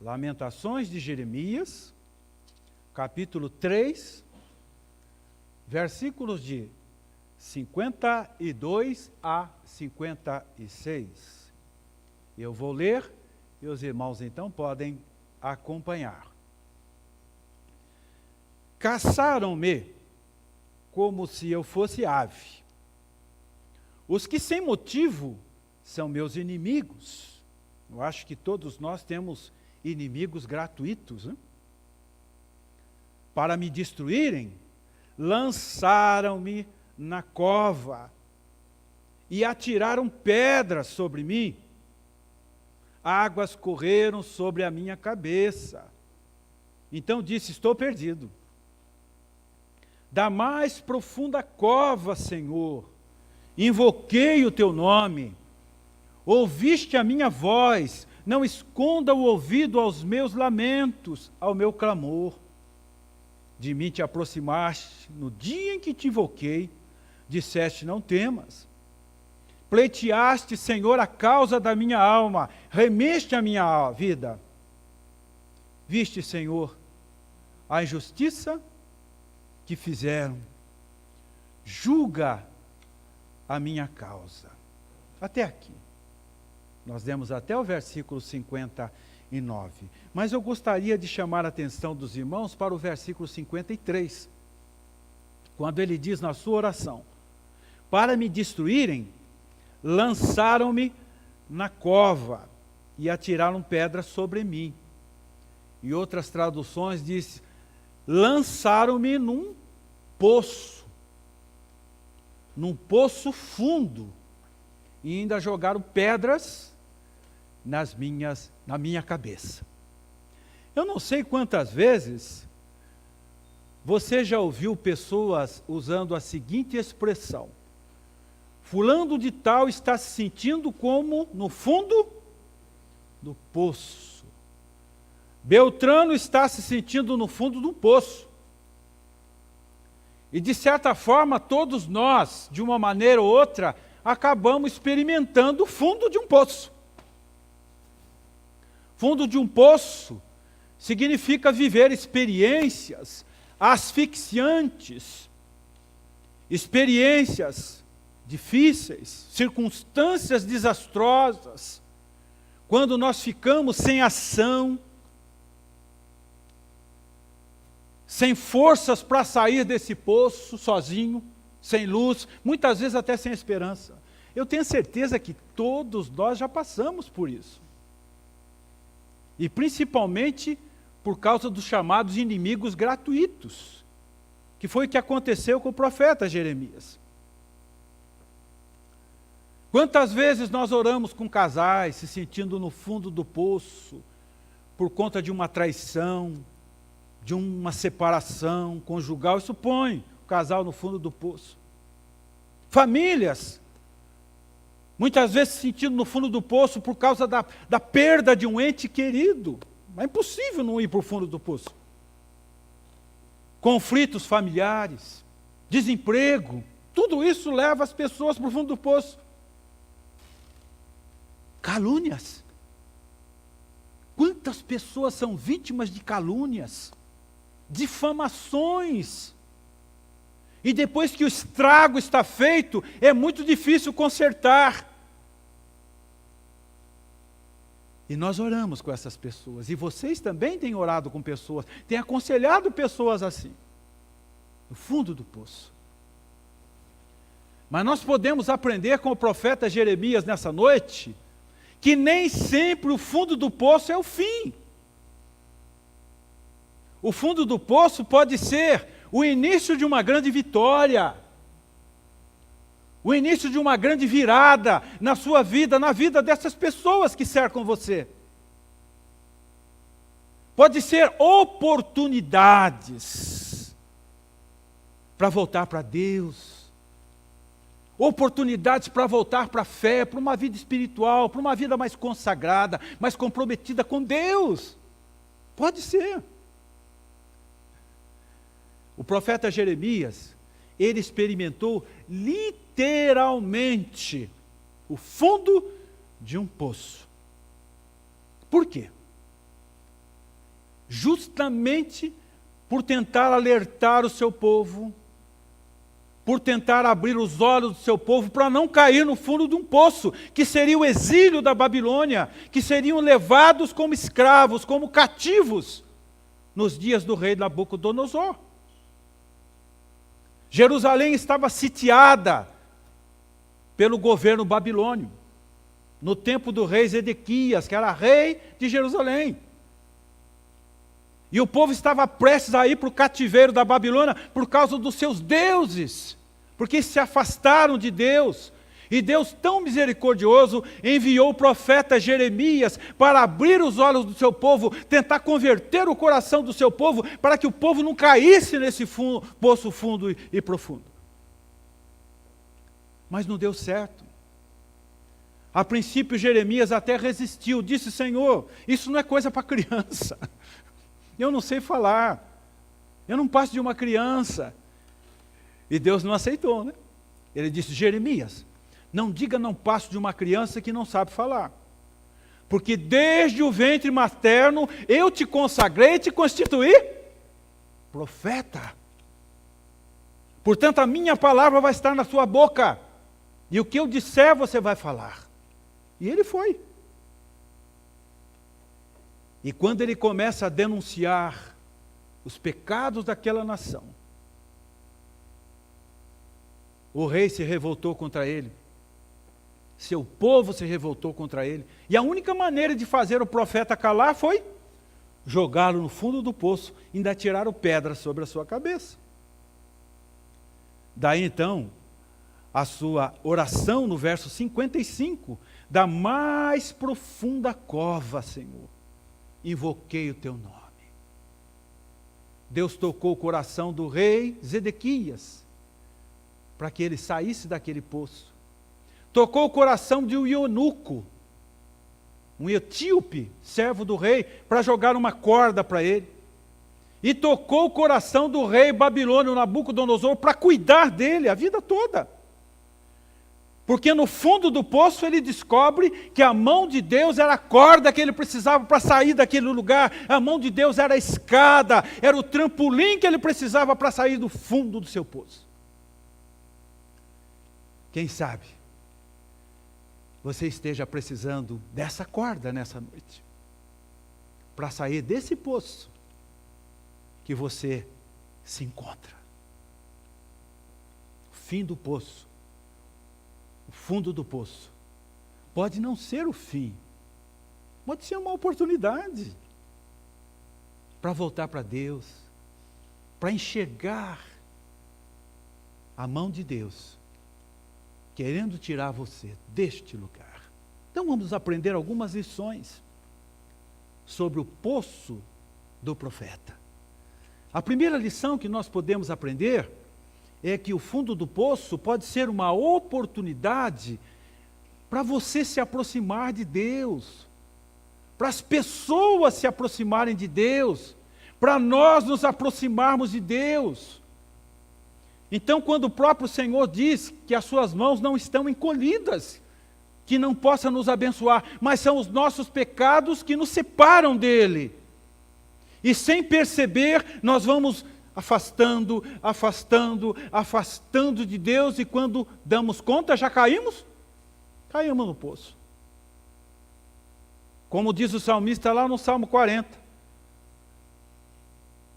Lamentações de Jeremias, capítulo 3, versículos de 52 a 56. Eu vou ler e os irmãos então podem acompanhar. Caçaram-me como se eu fosse ave. Os que sem motivo são meus inimigos. Eu acho que todos nós temos inimigos gratuitos, né? Para me destruírem, lançaram-me na cova e atiraram pedras sobre mim. Águas correram sobre a minha cabeça. Então disse: estou perdido. Da mais profunda cova, Senhor, invoquei o teu nome. Ouviste a minha voz, não esconda o ouvido aos meus lamentos, ao meu clamor. De mim te aproximaste no dia em que te invoquei, disseste: não temas. Pleiteaste, Senhor, a causa da minha alma, remeste a minha vida. Viste, Senhor, a injustiça que fizeram, julga a minha causa. Até aqui. Nós demos até o versículo 59. Mas eu gostaria de chamar a atenção dos irmãos para o versículo 53. Quando ele diz na sua oração: para me destruírem, lançaram-me na cova e atiraram pedras sobre mim. E outras traduções diz: lançaram-me num poço fundo, e ainda jogaram pedras na minha cabeça. Eu não sei quantas vezes você já ouviu pessoas usando a seguinte expressão: fulano de tal está se sentindo como no fundo do poço. Beltrano está se sentindo no fundo do poço. E de certa forma, todos nós, de uma maneira ou outra, acabamos experimentando o fundo de um poço. Fundo de um poço significa viver experiências asfixiantes, experiências difíceis, circunstâncias desastrosas, quando nós ficamos sem ação, sem forças para sair desse poço sozinho, sem luz, muitas vezes até sem esperança. Eu tenho certeza que todos nós já passamos por isso. E principalmente por causa dos chamados inimigos gratuitos, que foi o que aconteceu com o profeta Jeremias. Quantas vezes nós oramos com casais se sentindo no fundo do poço por conta de uma traição, de uma separação conjugal, isso põe o casal no fundo do poço. Famílias, muitas vezes se sentindo no fundo do poço por causa da perda de um ente querido. É impossível não ir para o fundo do poço. Conflitos familiares, desemprego, tudo isso leva as pessoas para o fundo do poço. Calúnias. Quantas pessoas são vítimas de calúnias, difamações? E depois que o estrago está feito, é muito difícil consertar. E nós oramos com essas pessoas. E vocês também têm orado com pessoas, têm aconselhado pessoas assim, no fundo do poço. Mas nós podemos aprender com o profeta Jeremias nessa noite, que nem sempre o fundo do poço é o fim. O fundo do poço pode ser o início de uma grande vitória, o início de uma grande virada na sua vida, na vida dessas pessoas que cercam você. Pode ser oportunidades para voltar para Deus, oportunidades para voltar para a fé, para uma vida espiritual, para uma vida mais consagrada, mais comprometida com Deus. Pode ser. O profeta Jeremias, ele experimentou literalmente o fundo de um poço. Por quê? justamente por tentar alertar o seu povo, por tentar abrir os olhos do seu povo para não cair no fundo de um poço, que seria o exílio da Babilônia, que seriam levados como escravos, como cativos, nos dias do rei Nabucodonosor. Jerusalém estava sitiada pelo governo babilônio, no tempo do rei Zedequias, que era rei de Jerusalém. E o povo estava prestes a ir para o cativeiro da Babilônia por causa dos seus deuses, porque se afastaram de Deus. E Deus, tão misericordioso, enviou o profeta Jeremias para abrir os olhos do seu povo, tentar converter o coração do seu povo, para que o povo não caísse nesse poço fundo e profundo. Mas não deu certo. A princípio Jeremias até resistiu, disse: Senhor, isso não é coisa para criança. Eu não sei falar, eu não passo de uma criança. E Deus não aceitou, né? Ele disse: Jeremias, não diga não passo de uma criança que não sabe falar. Porque desde o ventre materno eu te consagrei e te constituí profeta. Portanto, a minha palavra vai estar na sua boca. E o que eu disser você vai falar. E ele foi. E quando ele começa a denunciar os pecados daquela nação, o rei se revoltou contra ele, seu povo se revoltou contra ele, e a única maneira de fazer o profeta calar foi jogá-lo no fundo do poço, ainda tiraram pedra sobre a sua cabeça. Daí então, a sua oração no verso 55, da mais profunda cova, Senhor, invoquei o teu nome. Deus tocou o coração do rei Zedequias, para que ele saísse daquele poço. Tocou o coração de um eunuco, um etíope, servo do rei, para jogar uma corda para ele. E tocou o coração do rei babilônio Nabucodonosor para cuidar dele a vida toda. Porque no fundo do poço ele descobre que a mão de Deus era a corda que ele precisava para sair daquele lugar. A mão de Deus era a escada, era o trampolim que ele precisava para sair do fundo do seu poço. Quem sabe você esteja precisando dessa corda nessa noite, para sair desse poço que você se encontra. O fim do poço, o fundo do poço, pode não ser o fim, pode ser uma oportunidade para voltar para Deus, para enxergar a mão de Deus querendo tirar você deste lugar. Então vamos aprender algumas lições sobre o poço do profeta. A primeira lição que nós podemos aprender é que o fundo do poço pode ser uma oportunidade para você se aproximar de Deus, para as pessoas se aproximarem de Deus, para nós nos aproximarmos de Deus. Então, quando o próprio Senhor diz que as suas mãos não estão encolhidas, que não possa nos abençoar, mas são os nossos pecados que nos separam dele. E sem perceber, nós vamos afastando, afastando, afastando de Deus, e quando damos conta, já caímos no poço. Como diz o salmista lá no Salmo 40.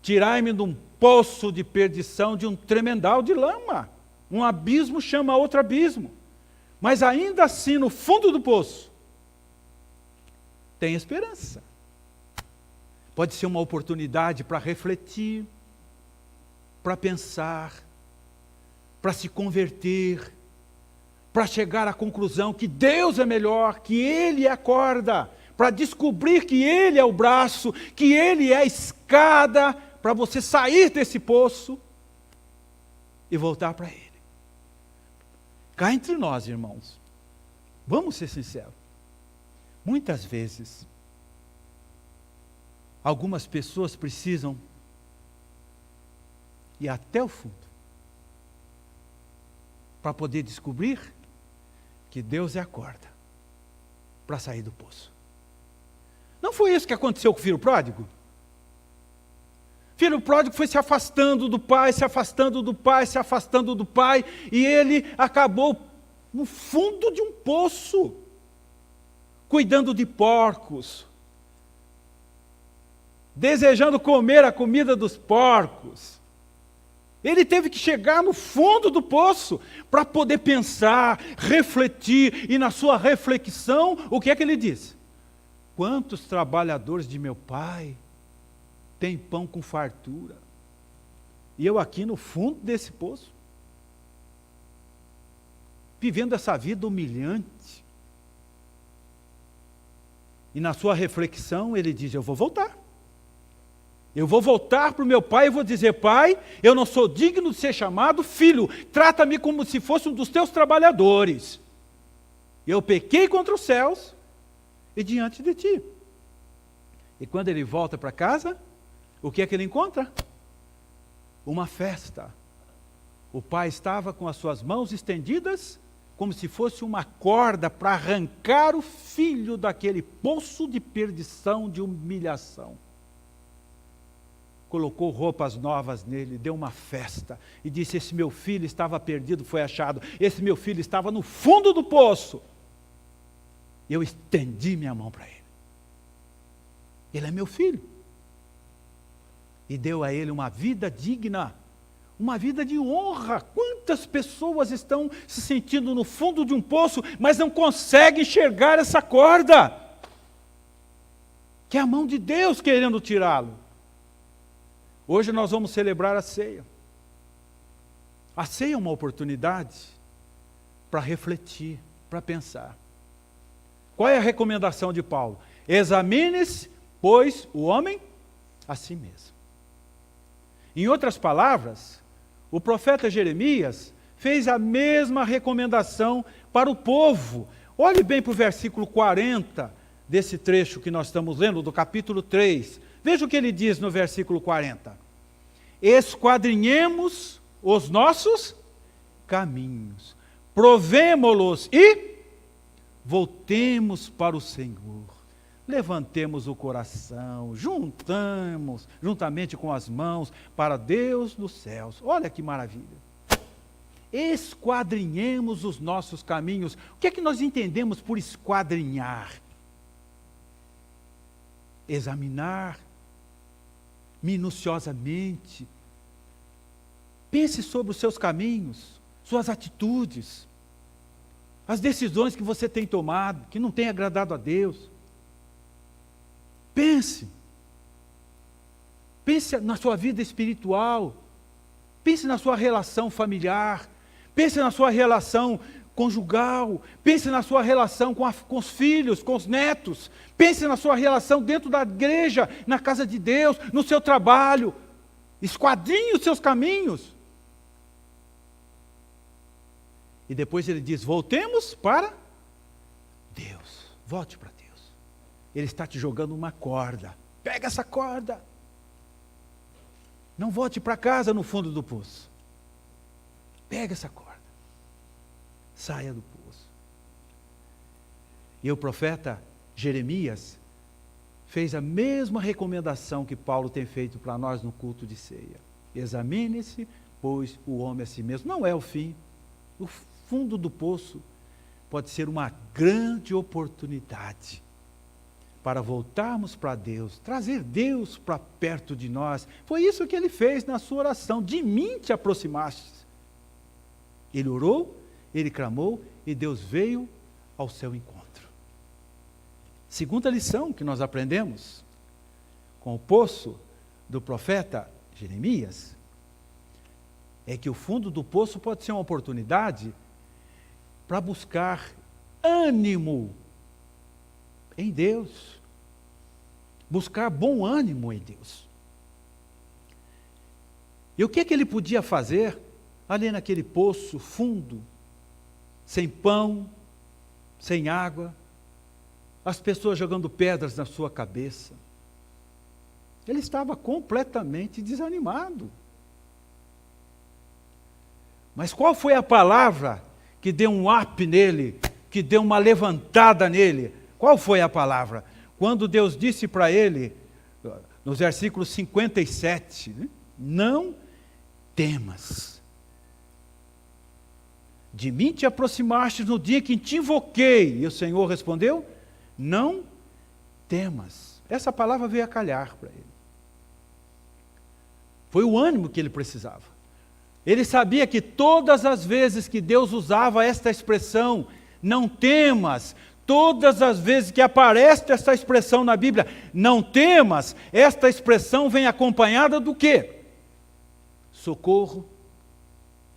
Tirai-me de um poço de perdição, de um tremendal de lama. Um abismo chama outro abismo. Mas ainda assim, no fundo do poço, tem esperança. Pode ser uma oportunidade para refletir, para pensar, para se converter, para chegar à conclusão que Deus é melhor, que Ele é a corda, para descobrir que Ele é o braço, que Ele é a escada, para você sair desse poço e voltar para Ele. Cá entre nós, irmãos, vamos ser sinceros. Muitas vezes, algumas pessoas precisam ir até o fundo para poder descobrir que Deus é a corda para sair do poço. Não foi isso que aconteceu com o filho pródigo? Filho pródigo foi se afastando do pai, se afastando do pai, se afastando do pai, e ele acabou no fundo de um poço, cuidando de porcos, desejando comer a comida dos porcos. Ele teve que chegar no fundo do poço para poder pensar, refletir, e na sua reflexão, o que é que ele diz? Quantos trabalhadores de meu pai têm pão com fartura? E eu aqui no fundo desse poço, vivendo essa vida humilhante. E na sua reflexão ele diz, eu vou voltar. Eu vou voltar para o meu pai e vou dizer, pai, eu não sou digno de ser chamado filho, trata-me como se fosse um dos teus trabalhadores. Eu pequei contra os céus e diante de ti. E quando ele volta para casa, o que é que ele encontra? Uma festa. O pai estava com as suas mãos estendidas, como se fosse uma corda para arrancar o filho daquele poço de perdição, de humilhação. Colocou roupas novas nele, deu uma festa e disse, esse meu filho estava perdido, foi achado. Esse meu filho estava no fundo do poço. E eu estendi minha mão para ele. Ele é meu filho. E deu a ele uma vida digna, uma vida de honra. Quantas pessoas estão se sentindo no fundo de um poço, mas não conseguem enxergar essa corda, que é a mão de Deus querendo tirá-lo. Hoje nós vamos celebrar a ceia. A ceia é uma oportunidade para refletir, para pensar. Qual é a recomendação de Paulo? Examine-se, pois, o homem a si mesmo. Em outras palavras, o profeta Jeremias fez a mesma recomendação para o povo. Olhe bem para o versículo 40 desse trecho que nós estamos lendo, do capítulo 3. Veja o que ele diz no versículo 40. Esquadrinhemos os nossos caminhos, provemo-los e voltemos para o Senhor. Levantemos o coração, juntamente com as mãos, para Deus dos céus. Olha que maravilha. Esquadrinhemos os nossos caminhos. O que é que nós entendemos por esquadrinhar? Examinar minuciosamente. Pense sobre os seus caminhos, suas atitudes, as decisões que você tem tomado, que não tem agradado a Deus. Pense na sua vida espiritual, pense na sua relação familiar, pense na sua relação conjugal, pense na sua relação com os filhos, com os netos, pense na sua relação dentro da igreja, na casa de Deus, no seu trabalho. Esquadrinhe os seus caminhos. E depois ele diz, voltemos para Deus. Volte para Deus. Ele está te jogando uma corda. Pega essa corda. Não volte para casa no fundo do poço. Pega essa corda. Saia do poço. E o profeta Jeremias fez a mesma recomendação que Paulo tem feito para nós no culto de ceia. Examine-se, pois, o homem a si mesmo. Não é o fim. O fundo do poço pode ser uma grande oportunidade para voltarmos para Deus, trazer Deus para perto de nós. Foi isso que ele fez na sua oração. De mim te aproximaste. Ele orou, ele clamou e Deus veio ao seu encontro. Segunda lição que nós aprendemos com o poço do profeta Jeremias é que o fundo do poço pode ser uma oportunidade para buscar ânimo em Deus. Buscar bom ânimo em Deus. E o que é que ele podia fazer ali naquele poço fundo, sem pão, sem água, as pessoas jogando pedras na sua cabeça? Ele estava completamente desanimado. Mas qual foi a palavra que deu um up nele, que deu uma levantada nele? Qual foi a palavra? Quando Deus disse para ele, nos versículos 57, né? Não temas. De mim te aproximaste no dia que te invoquei. E o Senhor respondeu, não temas. Essa palavra veio a calhar para ele. Foi o ânimo que ele precisava. Ele sabia que todas as vezes que Deus usava esta expressão, não temas, todas as vezes que aparece esta expressão na Bíblia, não temas, esta expressão vem acompanhada do quê? Socorro,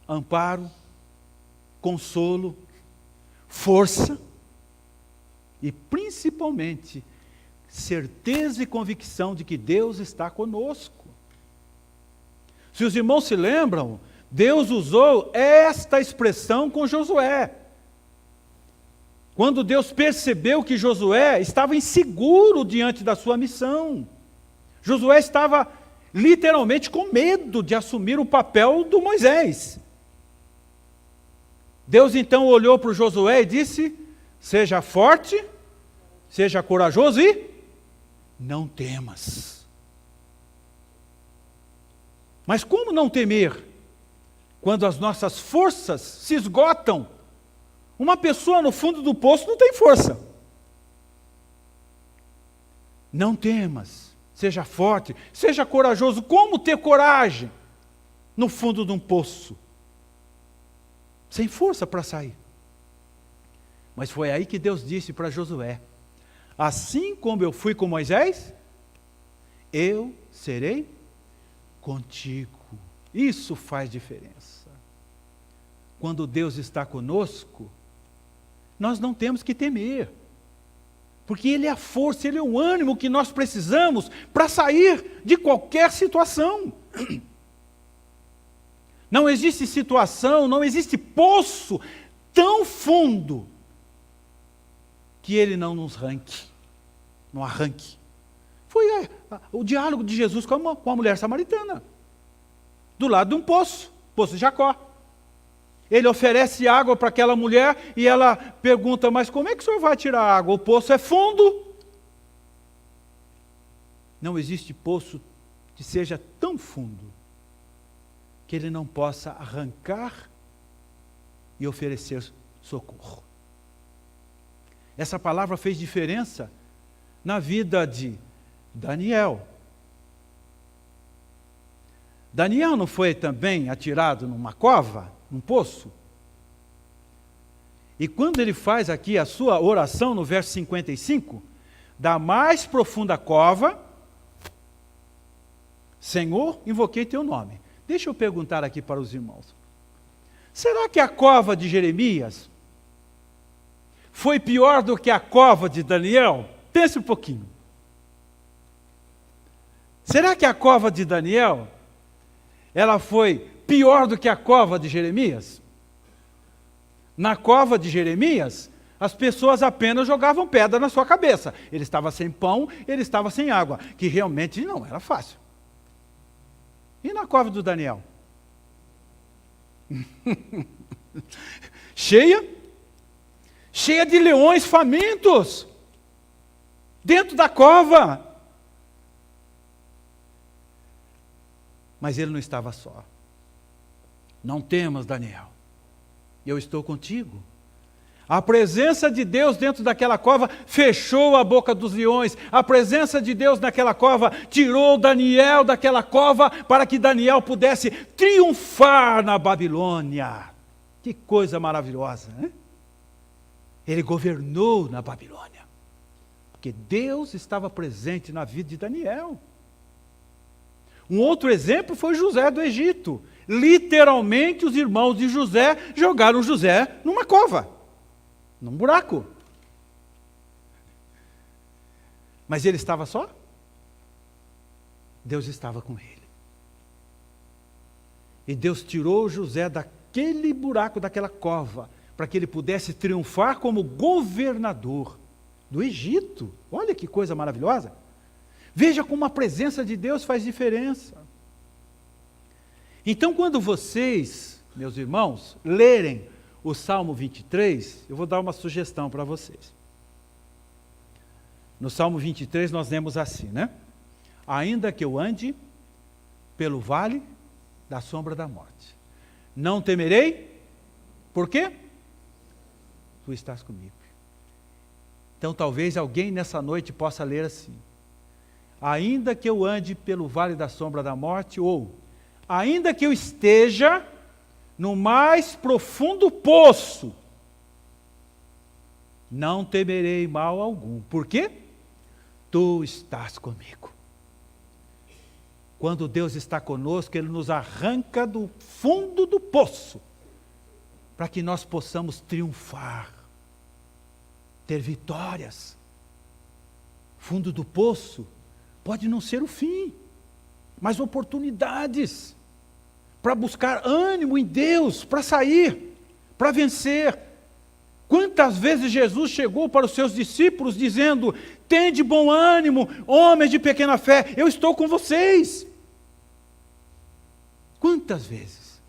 amparo, consolo, força e principalmente certeza e convicção de que Deus está conosco. Se os irmãos se lembram, Deus usou esta expressão com Josué. Quando Deus percebeu que Josué estava inseguro diante da sua missão. Josué estava literalmente com medo de assumir o papel do Moisés. Deus então olhou para o Josué e disse, seja forte, seja corajoso e não temas. Mas como não temer quando as nossas forças se esgotam? Uma pessoa no fundo do poço não tem força. Não temas, seja forte, seja corajoso. Como ter coragem no fundo de um poço? Sem força para sair. Mas foi aí que Deus disse para Josué, assim como eu fui com Moisés, eu serei contigo. Isso faz diferença. Quando Deus está conosco, nós não temos que temer. Porque Ele é a força, Ele é o ânimo que nós precisamos para sair de qualquer situação. Não existe situação, não existe poço tão fundo que Ele não nos arranque. Foi o diálogo de Jesus com a mulher samaritana. Do lado de um poço de Jacó. Ele oferece água para aquela mulher e ela pergunta, mas como é que o senhor vai tirar água? O poço é fundo. Não existe poço que seja tão fundo que ele não possa arrancar e oferecer socorro. Essa palavra fez diferença na vida de Daniel. Daniel não foi também atirado numa cova, num poço? E quando ele faz aqui a sua oração no verso 55, da mais profunda cova, Senhor, invoquei teu nome. Deixa eu perguntar aqui para os irmãos. Será que a cova de Jeremias foi pior do que a cova de Daniel? Pense um pouquinho. Será que a cova de Daniel, ela foi pior do que a cova de Jeremias? Na cova de Jeremias, as pessoas apenas jogavam pedra na sua cabeça. Ele estava sem pão, ele estava sem água, que realmente não era fácil. E na cova do Daniel? cheia de leões famintos, dentro da cova. Mas ele não estava só. Não temas, Daniel, eu estou contigo. A presença de Deus dentro daquela cova fechou a boca dos leões. A presença de Deus naquela cova tirou Daniel daquela cova para que Daniel pudesse triunfar na Babilônia. Que coisa maravilhosa, né? Ele governou na Babilônia, porque Deus estava presente na vida de Daniel. Um outro exemplo foi José do Egito. Literalmente, os irmãos de José jogaram José numa cova, num buraco. Mas ele estava só? Deus estava com ele. E Deus tirou José daquele buraco, daquela cova, para que ele pudesse triunfar como governador do Egito. Olha que coisa maravilhosa. Veja como a presença de Deus faz diferença. Então, quando vocês, meus irmãos, lerem o Salmo 23, eu vou dar uma sugestão para vocês. No Salmo 23 nós lemos assim, né? ainda que eu ande pelo vale da sombra da morte, não temerei, por quê? Tu estás comigo. Então talvez alguém nessa noite possa ler assim: ainda que eu ande pelo vale da sombra da morte, ou ainda que eu esteja no mais profundo poço, não temerei mal algum. Por quê? Tu estás comigo. Quando Deus está conosco, Ele nos arranca do fundo do poço, para que nós possamos triunfar, ter vitórias. Fundo do poço pode não ser o fim, mas oportunidades para buscar ânimo em Deus, para sair, para vencer. Quantas vezes Jesus chegou para os seus discípulos dizendo: tende bom ânimo, homens de pequena fé, eu estou com vocês. Quantas vezes?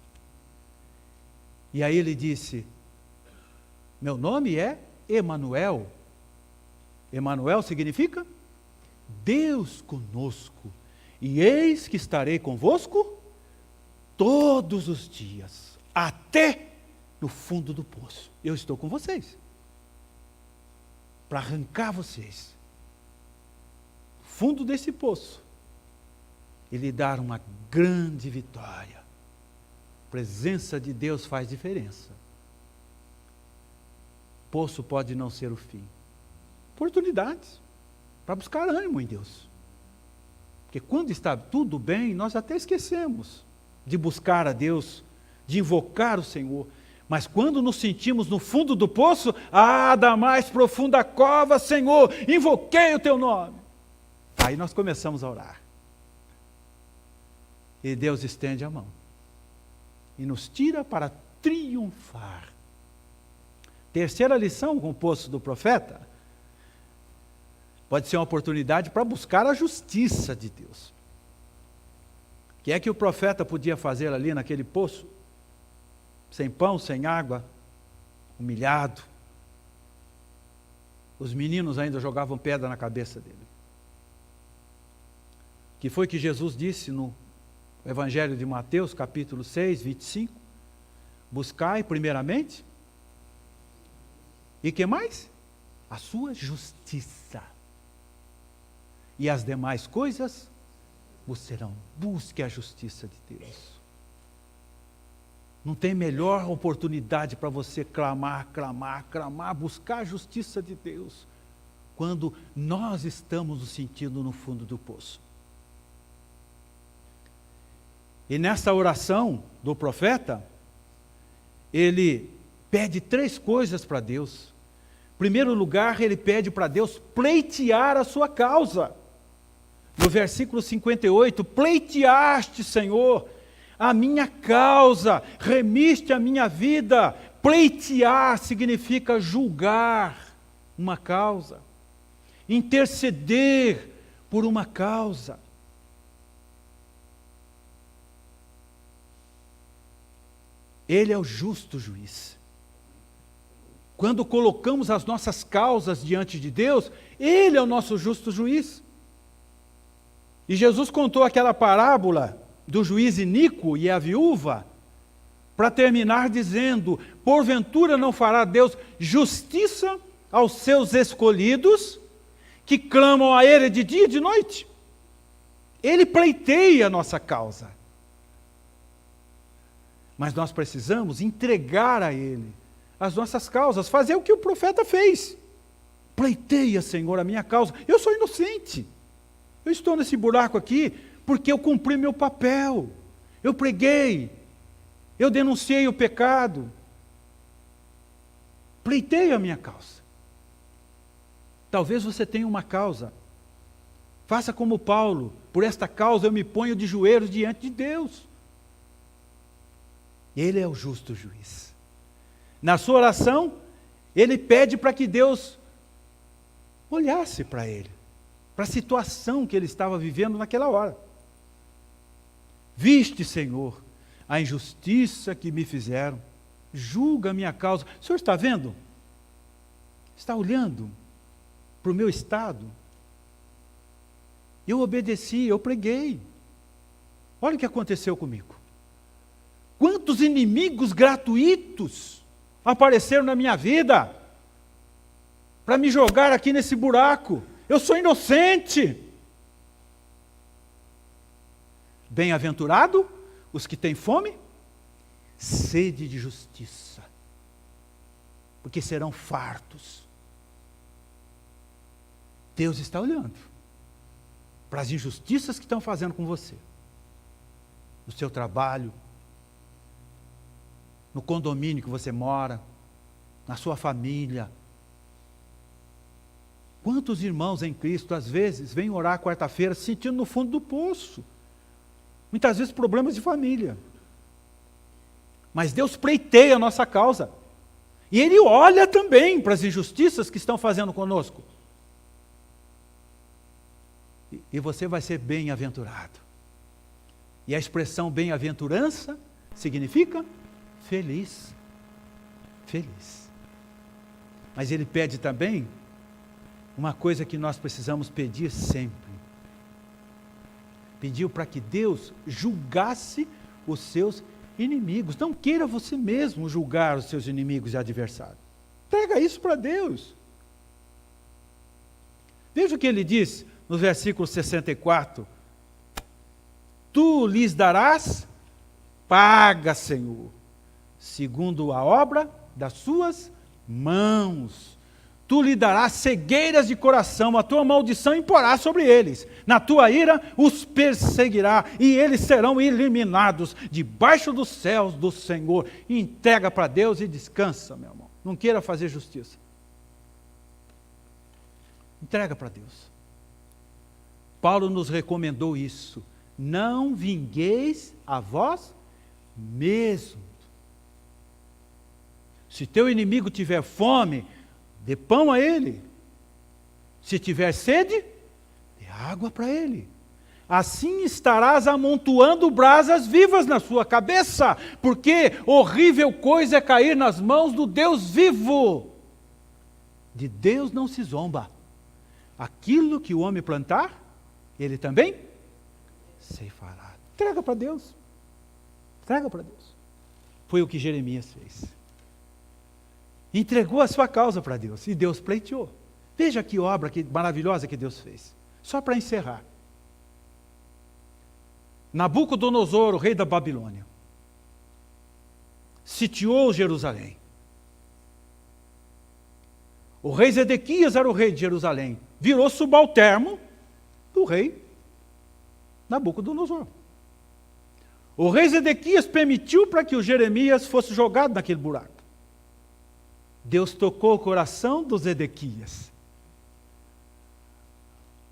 E aí ele disse: meu nome é Emanuel. Emanuel significa Deus conosco. E eis que estarei convosco todos os dias, até no fundo do poço. Eu estou com vocês, para arrancar vocês do fundo desse poço e lhe dar uma grande vitória. A presença de Deus faz diferença. Poço pode não ser o fim. Oportunidades para buscar ânimo em Deus. Porque quando está tudo bem, nós até esquecemos de buscar a Deus, de invocar o Senhor. Mas quando nos sentimos no fundo do poço, da mais profunda cova, Senhor, invoquei o teu nome. Aí nós começamos a orar. E Deus estende a mão e nos tira para triunfar. Terceira lição com o poço do profeta pode ser uma oportunidade para buscar a justiça de Deus. O que é que o profeta podia fazer ali naquele poço? Sem pão, sem água, humilhado. Os meninos ainda jogavam pedra na cabeça dele. O que foi que Jesus disse no Evangelho de Mateus, capítulo 6, 25? Buscai primeiramente, e que mais? A sua justiça. E as demais coisas vos serão. Busque a justiça de Deus. Não tem melhor oportunidade para você clamar, buscar a justiça de Deus, quando nós estamos nos sentindo no fundo do poço. E nessa oração do profeta, ele pede 3 coisas para Deus. Em primeiro lugar, ele pede para Deus pleitear a sua causa. No versículo 58, pleiteaste, Senhor, a minha causa, remiste a minha vida. Pleitear significa julgar uma causa, interceder por uma causa. Ele é o justo juiz. Quando colocamos as nossas causas diante de Deus, Ele é o nosso justo juiz. E Jesus contou aquela parábola do juiz iníquo e a viúva, para terminar dizendo: porventura não fará Deus justiça aos seus escolhidos, que clamam a Ele de dia e de noite? Ele pleiteia a nossa causa. Mas nós precisamos entregar a Ele as nossas causas, fazer o que o profeta fez. Pleiteia, Senhor, a minha causa. Eu sou inocente. Eu estou nesse buraco aqui porque eu cumpri meu papel. Eu preguei. Eu denunciei o pecado. Pleiteia a minha causa. Talvez você tenha uma causa. Faça como Paulo. Por esta causa eu me ponho de joelhos diante de Deus. Ele é o justo juiz. Na sua oração, ele pede para que Deus olhasse para ele, para a situação que ele estava vivendo naquela hora. Viste, Senhor, a injustiça que me fizeram, julga a minha causa. O Senhor está vendo? Está olhando para o meu estado? Eu obedeci, eu preguei. Olha o que aconteceu comigo. Quantos inimigos gratuitos apareceram na minha vida para me jogar aqui nesse buraco. Eu sou inocente. Bem-aventurado os que têm fome, sede de justiça, porque serão fartos. Deus está olhando para as injustiças que estão fazendo com você, no seu trabalho, no condomínio que você mora, na sua família. Quantos irmãos em Cristo, às vezes, vêm orar quarta-feira se sentindo no fundo do poço? Muitas vezes problemas de família. Mas Deus pleiteia a nossa causa. E Ele olha também para as injustiças que estão fazendo conosco. E você vai ser bem-aventurado. E a expressão bem-aventurança significa feliz. Feliz. Mas Ele pede também uma coisa que nós precisamos pedir sempre. Pediu para que Deus julgasse os seus inimigos. Não queira você mesmo julgar os seus inimigos e adversários. Entrega isso para Deus. Veja o que ele diz no versículo 64. Tu lhes darás paga, Senhor, segundo a obra das suas mãos. Tu lhe darás cegueiras de coração, a tua maldição imporá sobre eles. Na tua ira os perseguirá, e eles serão eliminados debaixo dos céus do Senhor. Entrega para Deus e descansa, meu irmão. Não queira fazer justiça. Entrega para Deus. Paulo nos recomendou isso. Não vingueis a vós mesmos. Se teu inimigo tiver fome, dê pão a ele. Se tiver sede, dê água para ele. Assim estarás amontoando brasas vivas na sua cabeça, porque horrível coisa é cair nas mãos do Deus vivo. De Deus não se zomba. Aquilo que o homem plantar, ele também ceifará. Entrega para Deus. Entrega para Deus. Foi o que Jeremias fez. Entregou a sua causa para Deus, e Deus pleiteou. Veja que obra maravilhosa que Deus fez. Só para encerrar. Nabucodonosor, o rei da Babilônia, sitiou Jerusalém. O rei Zedequias era o rei de Jerusalém. Virou subalterno do rei Nabucodonosor. O rei Zedequias permitiu para que o Jeremias fosse jogado naquele buraco. Deus tocou o coração do Zedequias.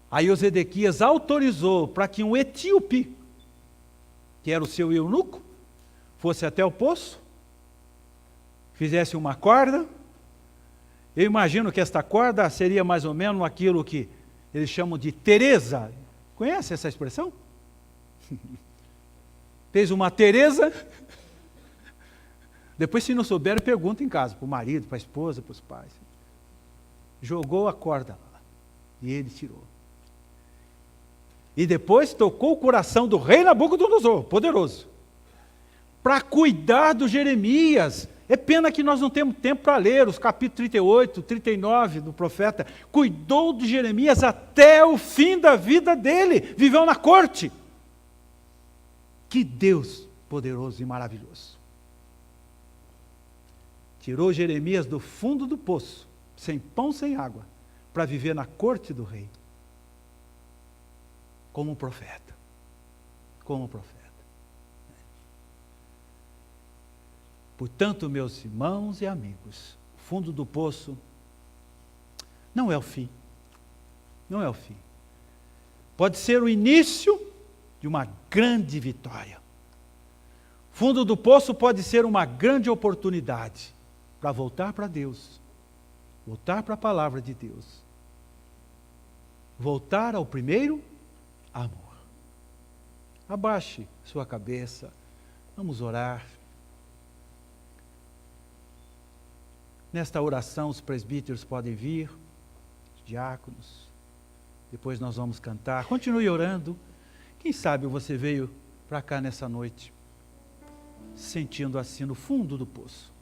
Aí o Zedequias autorizou para que um etíope, que era o seu eunuco, fosse até o poço, fizesse uma corda. Eu imagino que esta corda seria mais ou menos aquilo que eles chamam de Teresa. Conhece essa expressão? Fez uma Teresa. Depois, se não souber, pergunta em casa, para o marido, para a esposa, para os pais. Jogou a corda lá, e ele tirou. E depois tocou o coração do rei Nabucodonosor, poderoso, para cuidar do Jeremias. É pena que nós não temos tempo para ler os capítulos 38, 39 do profeta. Cuidou de Jeremias até o fim da vida dele, viveu na corte. Que Deus poderoso e maravilhoso. Tirou Jeremias do fundo do poço, sem pão, sem água, para viver na corte do rei. Como um profeta. Como um profeta. Portanto, meus irmãos e amigos, o fundo do poço não é o fim. Não é o fim. Pode ser o início de uma grande vitória. Fundo do poço pode ser uma grande oportunidade para voltar para Deus, voltar para a palavra de Deus, voltar ao primeiro amor. Abaixe sua cabeça, vamos orar. Nesta oração os presbíteros podem vir, os diáconos. Depois nós vamos cantar. Continue orando. Quem sabe você veio para cá nessa noite, se sentindo assim no fundo do poço.